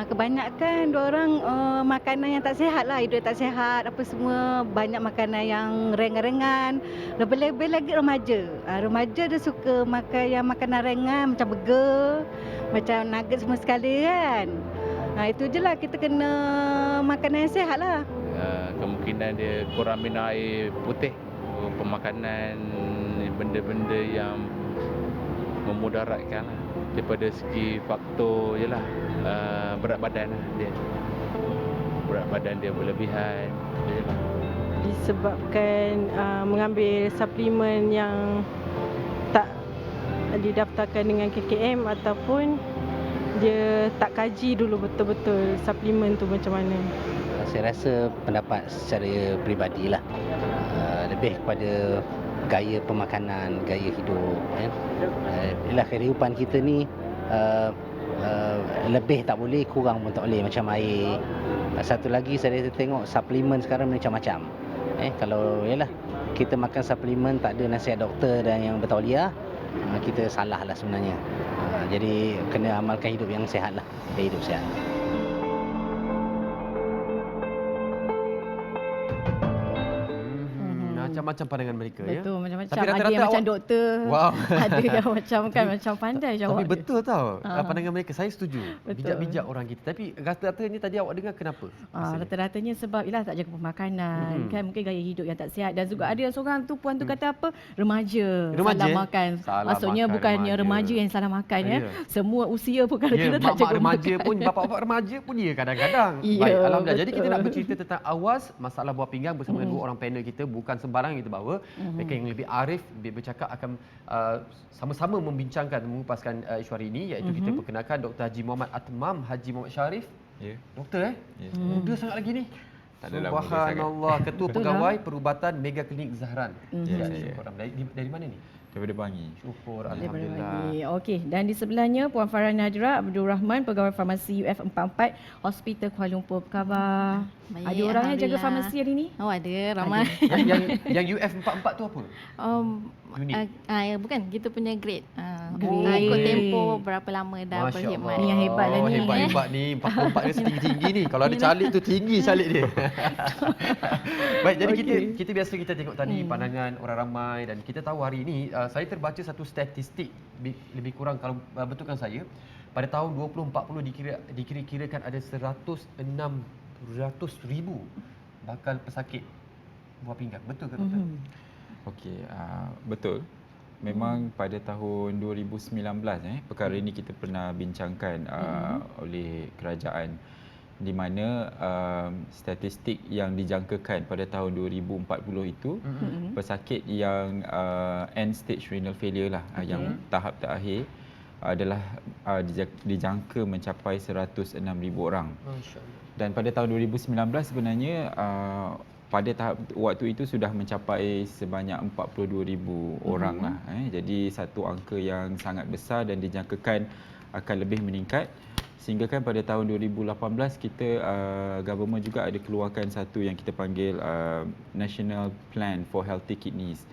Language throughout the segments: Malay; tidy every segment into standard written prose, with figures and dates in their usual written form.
Kebanyakan diorang makanan yang tak sihat lah, hidup tak sihat, apa semua, banyak makanan yang ringan-ringan. Lebih-lebih lagi remaja. Remaja dia suka makan yang makanan ringan macam burger, macam nugget semua sekali kan. Itu je lah, kita kena makanan yang sihat lah. Kemungkinan dia kurang minum air putih, pemakanan benda-benda yang memudaratkan lah. Daripada segi faktor jelah berat badan lah dia. Berat badan dia berlebihan. Jelah. Disebabkan mengambil suplemen yang tak didaftarkan dengan KKM ataupun dia tak kaji dulu betul-betul suplemen tu macam mana. Saya rasa pendapat secara peribadilah, lebih kepada gaya pemakanan, gaya hidup kan. Ialah kehidupan kita ni lebih tak boleh, kurang pun tak boleh, macam air. Satu lagi saya tengok suplemen sekarang macam-macam. Kalau yalah kita makan suplemen tak ada nasihat doktor dan yang bertauliah, kita salah lah sebenarnya. Jadi kena amalkan hidup yang sihat lah, hidup sihat. Macam-macam pandangan mereka. Betul, ya. macam-macam. Tapi Ada rata-rata yang macam doktor. Wow. Ada yang macam kan macam pandai jawab. Tapi betul dia. tau pandangan mereka. Saya setuju. Betul. Bijak-bijak orang kita. Tapi rata-ratanya tadi awak dengar kenapa? Rata-ratanya sebab ialah tak jaga pemakanan kan, mungkin gaya hidup yang tak sihat, dan juga ada seorang tu puan tu kata apa, remaja salah makan. Maksudnya makan bukannya remaja yang salah makan ya. Semua usia pun kalau kita tak jaga remaja makan. pun, bapak-bapak remaja pun ya kadang-kadang. Ya, Baik, alhamdulillah. Jadi betul. kita nak bercerita tentang awas masalah buah pinggang bersama dengan dua orang panel kita, bukan sembarang yang kita bawa. Mereka yang lebih arif, bercakap akan sama-sama membincangkan, mengupaskan isu hari ini, iaitu kita perkenalkan Dr. Haji Muhammad Atmam Haji Muhammad Sharif. Ya. Doktor muda sangat lagi ni. Tak adalah muda sangat. Subhanallah, Ketua Pegawai Perubatan Mega Klinik Zahran. Ya, Syukur. Dari mana ni? Daripada Bangi. Syukur, Daripada alhamdulillah. Bangi. Okey, dan di sebelahnya Puan Farah Nadira Abdul Rahman, Pegawai Farmasi UF44 Hospital Kuala Lumpur. Apa khabar? Baik, Ada orang yang jaga Alhamdulillah. farmasi hari ni? Oh ada, ramai. Yang UF44 tu apa? Unit. Bukan, kita punya grade. Grade. Ikut tempoh berapa lama dah Masya berkhidmat. Ni yang hebat lah ni. Hebat ni. 44 dia setinggi-tinggi ni. Kalau ada calik tu tinggi calik dia. Baik, jadi kita biasa kita tengok tadi pandangan orang ramai, dan kita tahu hari ini saya terbaca satu statistik lebih kurang, kalau betulkan saya, pada tahun 2040 dikira-kirakan ada 106,000 bakal pesakit buah pinggang. Betul ke doktor? Okey, betul. Memang pada tahun 2019 perkara ini kita pernah bincangkan oleh kerajaan, di mana statistik yang dijangkakan pada tahun 2040 itu pesakit yang end stage renal failure lah, yang tahap terakhir adalah dijangka mencapai 106,000 orang. Dan pada tahun 2019 sebenarnya pada tahap waktu itu sudah mencapai sebanyak 42,000 orang lah. Jadi satu angka yang sangat besar dan dijangkakan akan lebih meningkat. Sehingga kan pada tahun 2018 kita government juga ada keluarkan satu yang kita panggil National Plan for Healthy Kidneys,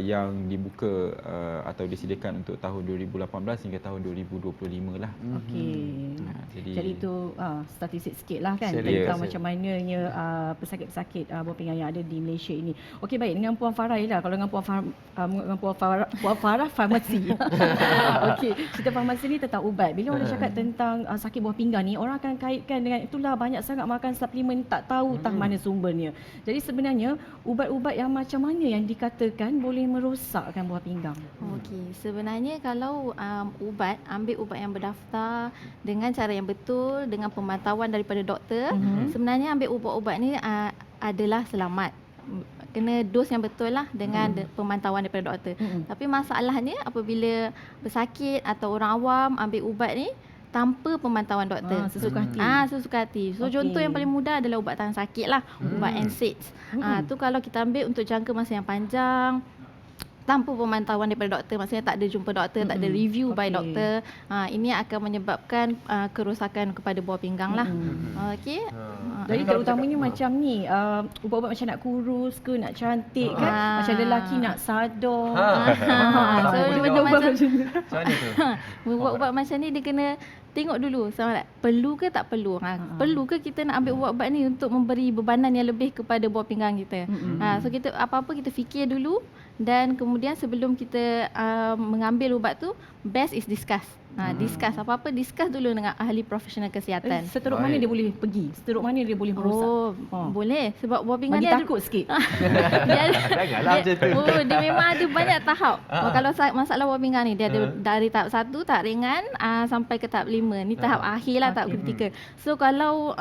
yang dibuka atau disediakan untuk tahun 2018 hingga tahun 2025 lah. Jadi itu statistik sikit lah kan, tentang macam mananya pesakit-pesakit buah pinggang yang ada di Malaysia ini. Okey, baik, dengan Puan Farah lah. Kalau dengan Puan Farah farmasi. Okey, cerita farmasi ni tentang ubat. Bila orang cakap tentang sakit buah pinggang ni, orang akan kaitkan dengan itulah banyak sangat makan suplemen, tak tahu tah mana sumbernya. Jadi sebenarnya ubat-ubat yang macam mana yang dikatakan boleh merosakkan buah pinggang? Okey, sebenarnya kalau ambil ubat yang berdaftar dengan cara yang betul, dengan pemantauan daripada doktor, sebenarnya ambil ubat-ubat ni adalah selamat. Kena dos yang betul lah dengan pemantauan daripada doktor. Tapi masalahnya apabila pesakit atau orang awam ambil ubat ni tanpa pemantauan doktor, sesuka hati. Sesuka hati. So contoh yang paling mudah adalah ubat tahan sakit lah, ubat NSAIDs. Tu kalau kita ambil untuk jangka masa yang panjang tanpa pemantauan daripada doktor, maksudnya tak ada jumpa doktor, tak ada review by doktor, ini akan menyebabkan kerosakan kepada buah pinggang lah. Okey. Jadi terutamanya macam ni, ubat-ubat macam nak kurus ke, nak cantik kan, macam lelaki nak sadar. So ubat-ubat macam Macam mana tu? ubat-ubat macam ni dia kena tengok dulu sama perlu ke tak perlu. Perlu ke kita nak ambil ubat-ubat ni untuk memberi bebanan yang lebih kepada buah pinggang kita. So kita apa-apa kita fikir dulu, dan kemudian sebelum kita mengambil ubat tu, best is discuss. Discuss apa-apa, discuss dulu dengan ahli profesional kesihatan. Seteruk mana dia boleh pergi? Seteruk mana dia boleh merosak? Boleh, sebab buah pinggang Bagi dia takut sikit. Janganlah macam tu. dia memang ada banyak tahap. Kalau masalah buah pinggang ni, dia ada dari tahap 1, tahap ringan, sampai ke tahap 5. Ni tahap akhir lah, tahap kritikal. So kalau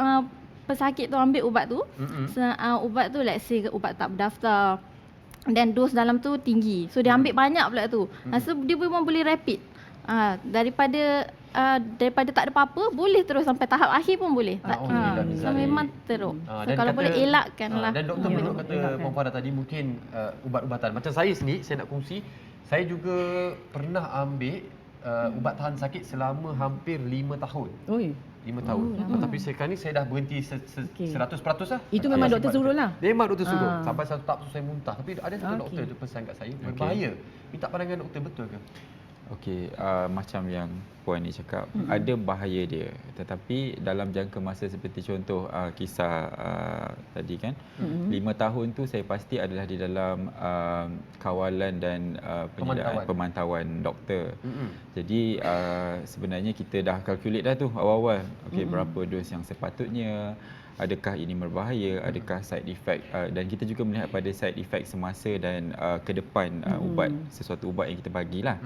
pesakit tu ambil ubat tu, ubat tu let's say ubat tak berdaftar, dan dos dalam tu tinggi. So dia ambil banyak pula tu. So dia memang boleh rapid. Daripada tak ada apa-apa, boleh terus sampai tahap akhir pun boleh. So memang teruk. So kalau boleh elakkan lah. Dan doktor menurut kata Puan Farah tadi, mungkin ubat-ubatan. Macam saya sendiri, saya nak kongsi, saya juga pernah ambil ubat tahan sakit selama hampir 5 tahun. 5 tahun. Tapi sekarang ni saya dah berhenti 100% lah. Itu memang doktor suruh lah. Memang doktor suruh. Sampai satu tahap tu saya muntah. Tapi ada satu doktor tu pesan kat saya, berbahaya. Minta pandangan doktor, betul ke? Okey, macam yang puan ni cakap, ada bahaya dia. Tetapi dalam jangka masa seperti contoh kisah tadi kan, 5 tahun tu saya pasti adalah di dalam kawalan dan pemantauan doktor. Jadi sebenarnya kita dah calculate dah tu awal-awal. Okey, berapa dos yang sepatutnya, adakah ini berbahaya, adakah side effect, dan kita juga melihat pada side effect semasa dan ke depan sesuatu ubat yang kita bagilah.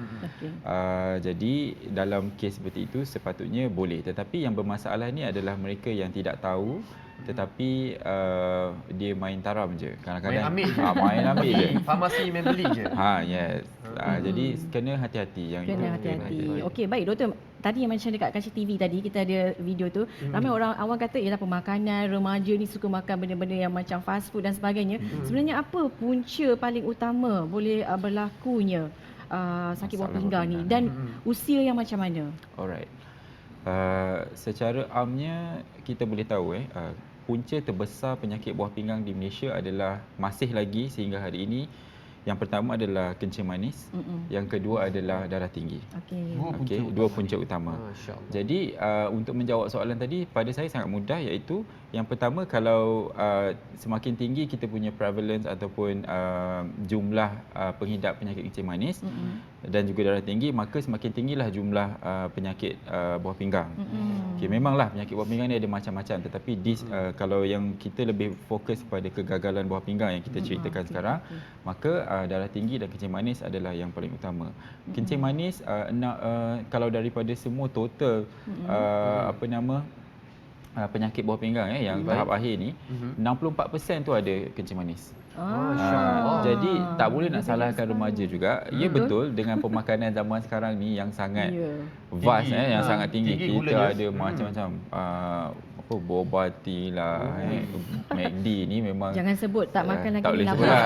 Jadi dalam kes seperti itu sepatutnya boleh, tetapi yang bermasalah ni adalah mereka yang tidak tahu tetapi dia main taram je. Kadang-kadang main ambil je. Farmasi main beli je. Yes. Jadi kena hati-hati yang kena hati-hati. Okey, baik doktor. Tadi yang macam dekat Kaca TV tadi kita ada video tu, ramai orang awam kata ialah pemakanan remaja ni suka makan benda-benda yang macam fast food dan sebagainya. Sebenarnya apa punca paling utama boleh berlakunya sakit buah pinggang ni, dan usia yang macam mana? Alright. Secara amnya kita boleh tahu punca terbesar penyakit buah pinggang di Malaysia adalah masih lagi sehingga hari ini, yang pertama adalah kencing manis, yang kedua adalah darah tinggi. Dua punca utama. Jadi untuk menjawab soalan tadi, pada saya sangat mudah, iaitu yang pertama, kalau semakin tinggi kita punya prevalence ataupun jumlah penghidap penyakit kencing manis dan juga darah tinggi, maka semakin tinggilah jumlah penyakit buah pinggang. Okay, memanglah penyakit buah pinggang ni ada macam-macam, tetapi kalau yang kita lebih fokus pada kegagalan buah pinggang yang kita ceritakan sekarang, maka darah tinggi dan kencing manis adalah yang paling utama. Kencing manis kalau daripada semua total penyakit buah pinggang yang tahap akhir ni, 64% tu ada kencing manis. Jadi tak boleh nak salahkan remaja juga. Ya betul, dengan pemakanan zaman sekarang ni yang sangat vast, yang sangat tinggi. Kita ada macam-macam Bobati lah, McD ni memang jangan sebut, tak makan lagi. Tak boleh sebut lah.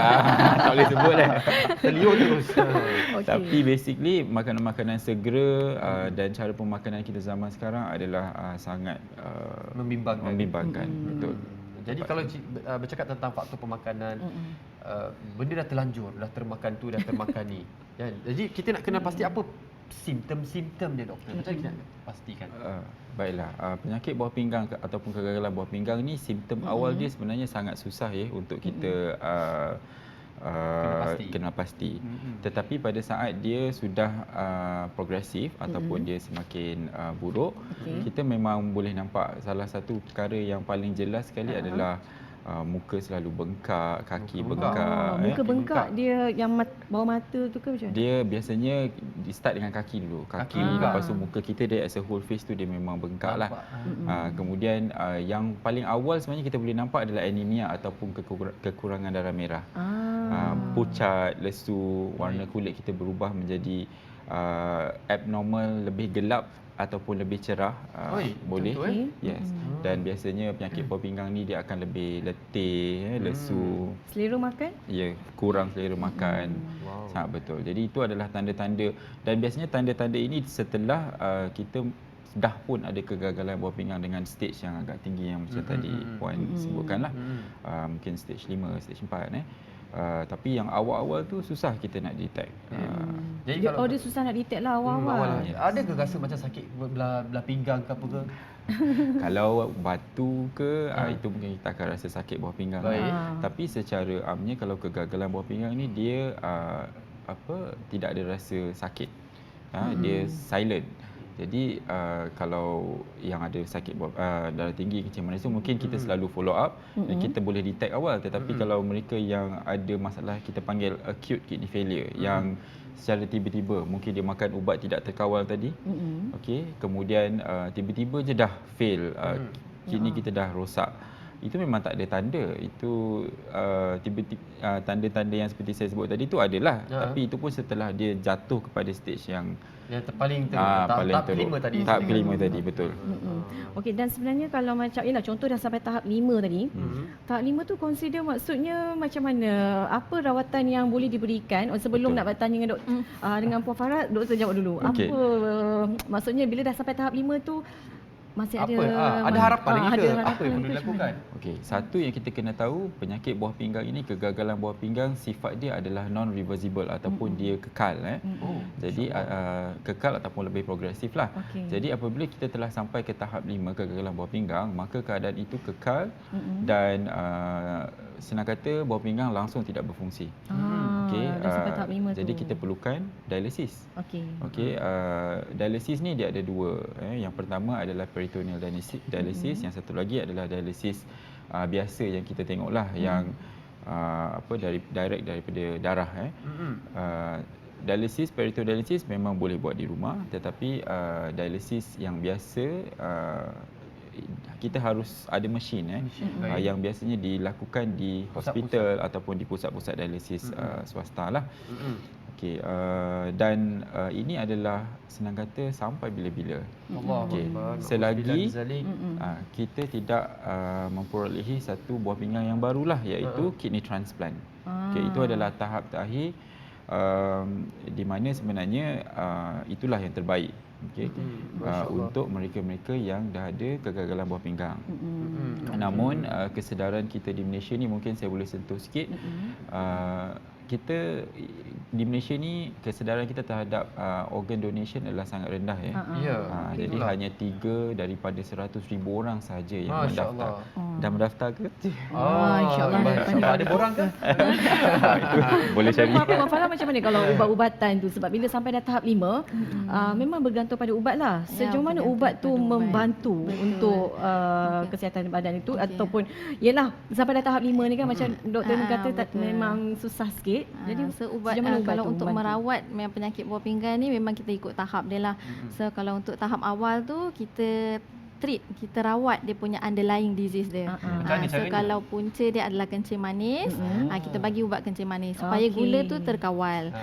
Tak boleh sebut lah. Terliur terus. Tapi basically makanan-makanan segera dan cara pemakanan kita zaman sekarang adalah sangat membimbangkan. Betul. Jadi kalau bercakap tentang faktor pemakanan, benda dah terlanjur, dah termakan tu, dah termakan ni. Jadi kita nak kenal pasti apa simptom-simptom dia, doktor. Macam kita nak pastikan? Baiklah, penyakit buah pinggang ataupun kegagalan buah pinggang ni, simptom awal dia sebenarnya sangat susah untuk kita kena pasti. Tetapi pada saat dia sudah progresif ataupun dia semakin buruk, kita memang boleh nampak. Salah satu perkara yang paling jelas sekali adalah muka selalu bengkak, kaki bengkak. Muka bengkak dia yang bawah mata tu ke macam? Dia biasanya start dengan kaki dulu. Kaki lepas tu muka kita, dia as a whole face tu dia memang bengkak lah. Kemudian yang paling awal sebenarnya kita boleh nampak adalah anemia ataupun kekurangan darah merah. Pucat, lesu, warna kulit kita berubah menjadi abnormal, lebih gelap ataupun lebih cerah, boleh. Yes. Dan biasanya penyakit buah pinggang ni dia akan lebih letih, lesu. Selera makan? Ya, kurang selera makan. Sangat betul. Jadi itu adalah tanda-tanda, dan biasanya tanda-tanda ini setelah kita dah pun ada kegagalan buah pinggang dengan stage yang agak tinggi yang macam tadi puan sebutkanlah. Mungkin stage 5, stage 4 Tapi yang awal-awal tu susah kita nak detect. Jadi Dia susah nak detect lah awal-awal. Ada ke rasa macam sakit belah pinggang ke apa ke? Kalau batu ke itu mungkin kita akan rasa sakit bawah pinggang. Baik. Tapi secara amnya kalau kegagalan bawah pinggang ni dia tidak ada rasa sakit. Dia silent. Jadi kalau yang ada sakit darah tinggi, kencing manis tu mungkin kita selalu follow up dan kita boleh detect awal. Tetapi kalau mereka yang ada masalah kita panggil acute kidney failure yang secara tiba-tiba mungkin dia makan ubat tidak terkawal tadi. Okey, kemudian tiba-tiba je dah fail, kidney kita dah rosak. Itu memang tak ada tanda. Itu tiba-tiba tanda-tanda yang seperti saya sebut tadi tu adalah. Tapi itu pun setelah dia jatuh kepada stage yang paling teruk, tahap kelima tadi. Tahap kelima tadi, betul. Okey, dan sebenarnya kalau macam contoh dah sampai tahap 5 tadi. Tahap 5 tu consider maksudnya macam mana? Apa rawatan yang boleh diberikan? Sebelum nak bertanya dengan dengan Puan Farah, doktor jawab dulu. Okey. Apa maksudnya bila dah sampai tahap 5 tu masih ada harapan lagi ke? Apa yang perlu dilakukan? Okey, satu yang kita kena tahu, penyakit buah pinggang ini, kegagalan buah pinggang, sifat dia adalah non reversible ataupun dia kekal. Jadi kekal ataupun lebih progresif lah. Jadi apabila kita telah sampai ke tahap 5 kegagalan buah pinggang, maka keadaan itu kekal dan senang kata buah pinggang langsung tidak berfungsi. Jadi kita perlukan dialisis. Okey, dialisis ni dia ada dua. Yang pertama adalah peritoneal dialisis, yang satu lagi adalah dialisis biasa yang kita tengoklah yang direct daripada darah. Dialisis, peritoneal dialisis memang boleh buat di rumah, tetapi dialisis yang biasa kita harus ada mesin yang biasanya dilakukan di hospital ataupun di pusat-pusat dialisis swasta lah. Okey, dan ini adalah senang kata sampai bila-bila. Okey, selagi kita tidak memperolehi satu buah pinggang yang barulah, iaitu kidney transplant. Okey, itu adalah tahap terakhir di mana sebenarnya itulah yang terbaik. Okey, untuk mereka-mereka yang dah ada kegagalan buah pinggang. Namun kesedaran kita di Malaysia ni mungkin saya boleh sentuh sikit. Kita di Malaysia ni kesedaran kita terhadap organ donation adalah sangat rendah jadi hanya 3 daripada 100,000 orang sahaja yang mendaftar. Dan mendaftar ke? InsyaAllah. Ada borang ke? Itu boleh cari. Puan Farah macam mana kalau ubat-ubatan tu? Sebab bila sampai dah tahap 5 memang bergantung pada ubat lah. Sejauh mana ubat tu membantu untuk kesihatan badan itu ataupun yelah sampai dah tahap 5 ni kan macam doktor kata memang susah sikit. Jadi ubat kalau untuk merawat penyakit buah pinggang ni memang kita ikut tahap dia lah. So kalau untuk tahap awal tu kita kita rawat dia punya underlying disease dia. So kalau punca dia adalah kencing manis, kita bagi ubat kencing manis supaya gula tu terkawal.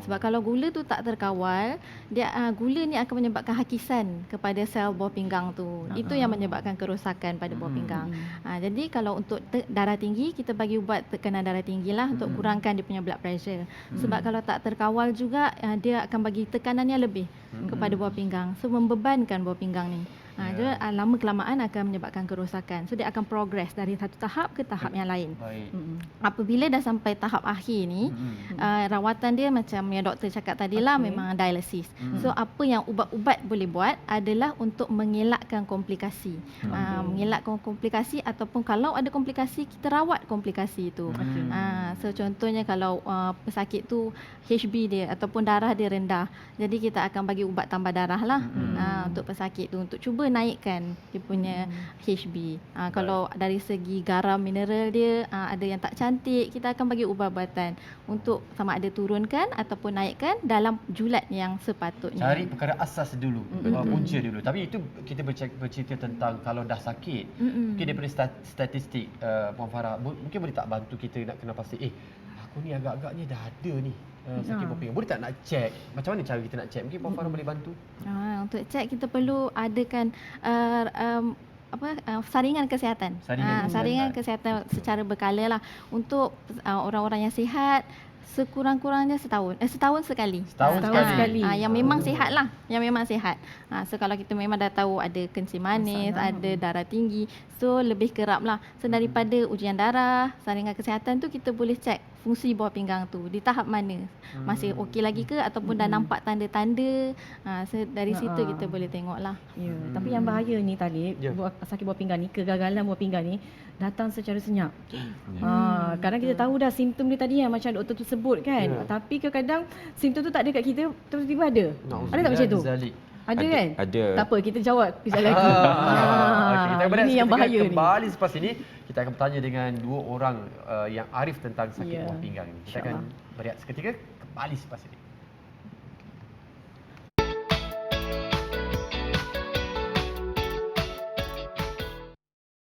Sebab kalau gula tu tak terkawal, dia gula ni akan menyebabkan hakisan kepada sel buah pinggang tu. Itu yang menyebabkan kerosakan pada buah pinggang. Jadi kalau untuk darah tinggi, kita bagi ubat tekanan darah tinggi lah untuk kurangkan dia punya blood pressure. Sebab kalau tak terkawal juga, dia akan bagi tekanannya lebih kepada buah pinggang. So membebankan buah pinggang ni. Dia lama kelamaan akan menyebabkan kerosakan. So dia akan progress dari satu tahap ke tahap yang lain. Apabila dah sampai tahap akhir ni, rawatan dia macam yang doktor cakap tadilah memang dialisis. So apa yang ubat-ubat boleh buat adalah untuk mengelakkan komplikasi. Mengelakkan komplikasi ataupun kalau ada komplikasi, kita rawat komplikasi itu. So contohnya kalau pesakit tu HB dia ataupun darah dia rendah, jadi kita akan bagi ubat tambah darah lah untuk pesakit tu, untuk cuba naikkan dia punya HB. Kalau dari segi garam mineral dia ada yang tak cantik, kita akan bagi ubat-ubatan untuk sama ada turunkan ataupun naikkan dalam julat yang sepatutnya. Cari perkara asas dulu, punca dulu. Tapi itu kita bercerita tentang kalau dah sakit. Mungkin daripada statistik Puan Farah, mungkin boleh tak bantu kita nak kena pasti aku ni agak-agaknya dah ada ni sakit buah pinggang. Boleh tak nak cek? Macam mana cara kita nak cek? Mungkin Puan Farah boleh bantu. Untuk cek kita perlu adakan saringan kesihatan. Saringan kesihatan secara berkala lah untuk orang-orang yang sihat. Sekurang-kurangnya setahun sekali. Setahun sekali. Yang memang sihat lah, yang memang sihat. So kalau kita memang dah tahu ada kencing manis, ada darah tinggi, so lebih kerap lah. So daripada ujian darah, saringan kesihatan tu kita boleh cek fungsi buah pinggang tu di tahap mana. Masih okey lagi ke ataupun dah nampak tanda-tanda. So dari situ kita boleh tengok lah. Ya, tapi yang bahaya ni Talib, sakit buah pinggang ni, kegagalan buah pinggang ni datang secara senyap. Kadang kita tahu dah simptom dia tadi yang macam doktor tu sebut kan. Tapi kadang-kadang simptom tu tak ada kat kita, tiba-tiba ada. Ada tak macam tu? Ada kan? Ada. Tak apa, kita jawab kejap lagi. Okay, kita berehat Ini yang seketika. bahaya ni. Kembali selepas ini, kita akan bertanya dengan dua orang yang arif tentang sakit buah pinggang ini. Kita akan berehat seketika, kembali selepas ini.